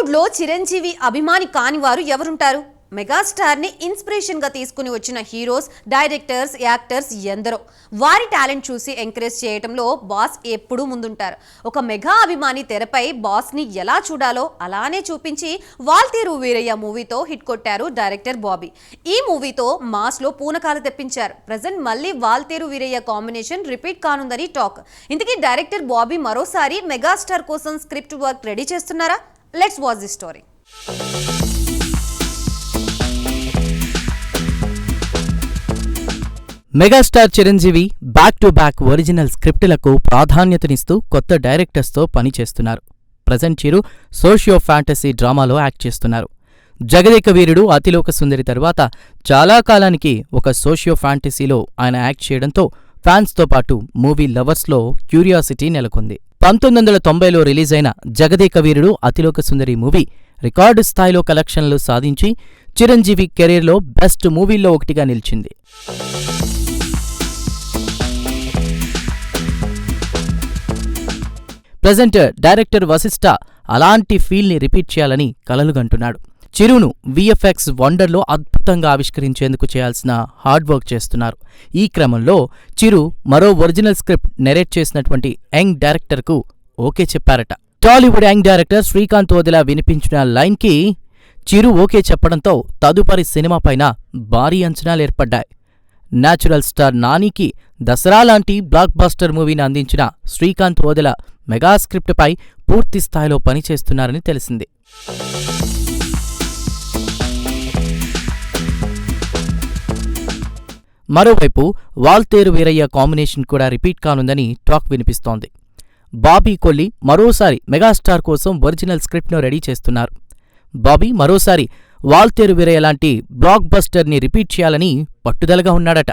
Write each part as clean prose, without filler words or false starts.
టాలీవుడ్లో చిరంజీవి అభిమాని కాని వారు ఎవరుంటారు? మెగాస్టార్ని ఇన్స్పిరేషన్గా తీసుకుని వచ్చిన హీరోస్, డైరెక్టర్స్, యాక్టర్స్ ఎందరో. వారి టాలెంట్ చూసి ఎంకరేజ్ చేయడంలో బాస్ ఎప్పుడూ ముందుంటారు. ఒక మెగా అభిమాని తెరపై బాస్ని ఎలా చూడాలో అలానే చూపించి వాల్తేరు వీరయ్య మూవీతో హిట్ కొట్టారు డైరెక్టర్ బాబీ. ఈ మూవీతో మాస్లో పూనకాలు తెప్పించారు. ప్రజెంట్ మళ్ళీ వాల్తేరు వీరయ్య కాంబినేషన్ రిపీట్ కానుందని టాక్. ఇంతకీ డైరెక్టర్ బాబీ మరోసారి మెగాస్టార్ కోసం స్క్రిప్ట్ వర్క్ రెడీ చేస్తున్నారా? Let's watch the story. Megastar Chiranjeevi back to back original స్క్రిప్టులకు ప్రాధాన్యతనిస్తూ కొత్త డైరెక్టర్స్తో పనిచేస్తున్నారు. ప్రజెంట్ చిరు సోషియో ఫ్యాంటసీ డ్రామాలో యాక్ట్ చేస్తున్నారు. జగదేక వీరుడు, అతిలోక సుందరి తర్వాత చాలా కాలానికి ఒక సోషియో ఫ్యాంటసీలో ఆయన యాక్ట్ చేయడంతో ఫ్యాన్స్తో పాటు మూవీ లవర్స్లో క్యూరియాసిటీ నెలకొంది. 1990లో రిలీజ్ అయిన జగదేక వీరుడు, అతిలోక సుందరి మూవీ రికార్డు స్థాయిలో కలెక్షన్లు సాధించి చిరంజీవి కెరీర్లో బెస్ట్ మూవీల్లో ఒకటిగా నిలిచింది. ప్రజెంట్ డైరెక్టర్ వశిష్ఠ అలాంటి ఫీల్ని రిపీట్ చేయాలని కలలుగంటున్నాడు. చిరును విఎఫ్ఎక్స్ వండర్లో అద్భుతంగా ఆవిష్కరించేందుకు చేయాల్సిన హార్డ్ వర్క్ చేస్తున్నారు. ఈ క్రమంలో చిరు మరో ఒరిజినల్ స్క్రిప్ట్ నెరేట్ చేసినటువంటి యంగ్ డైరెక్టర్కు ఓకే చెప్పారట. టాలీవుడ్ యంగ్ డైరెక్టర్ శ్రీకాంత్ ఓదెలా వినిపించిన లైన్కి చిరు ఓకే చెప్పడంతో తదుపరి సినిమాపైన భారీ అంచనాలేర్పడ్డాయి. న్యాచురల్ స్టార్ నానికి దసరా లాంటి బ్లాక్ బస్టర్ మూవీని అందించిన శ్రీకాంత్ ఓదెలా మెగా స్క్రిప్ట్పై పూర్తి స్థాయిలో పనిచేస్తున్నారని తెలిసింది. మరోవైపు వాల్తేరు వీరయ్య కాంబినేషన్ కూడా రిపీట్ కానుందని టాక్ వినిపిస్తోంది. బాబీ కొల్లి మరోసారి మెగాస్టార్ కోసం ఒరిజినల్ స్క్రిప్ట్ను రెడీ చేస్తున్నారు. బాబీ మరోసారి వాల్తేరు వీరయ్య లాంటి బ్లాక్ బస్టర్ని రిపీట్ చేయాలని పట్టుదలగా ఉన్నాడట.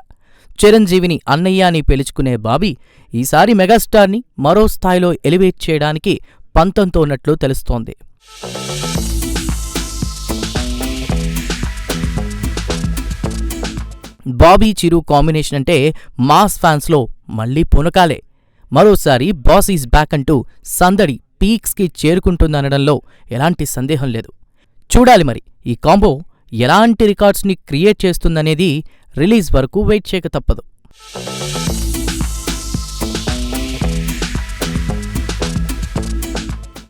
చిరంజీవిని అన్నయ్య అని పిలుచుకునే బాబీ ఈసారి మెగాస్టార్ని మరో స్థాయిలో ఎలివేట్ చేయడానికి పంతంతో ఉన్నట్లు తెలుస్తోంది. బాబీ చిరు కాంబినేషన్ అంటే మాస్ ఫ్యాన్స్లో మళ్లీ పూనకాలే. మరోసారి బాస్ ఈజ్ బ్యాక్ అంటూ సందడి పీక్స్కి చేరుకుంటుందనడంలో ఎలాంటి సందేహం లేదు. చూడాలి మరి ఈ కాంబో ఎలాంటి రికార్డ్స్ని క్రియేట్ చేస్తుందనేది రిలీజ్ వరకు వెయిట్ చేయక తప్పదు.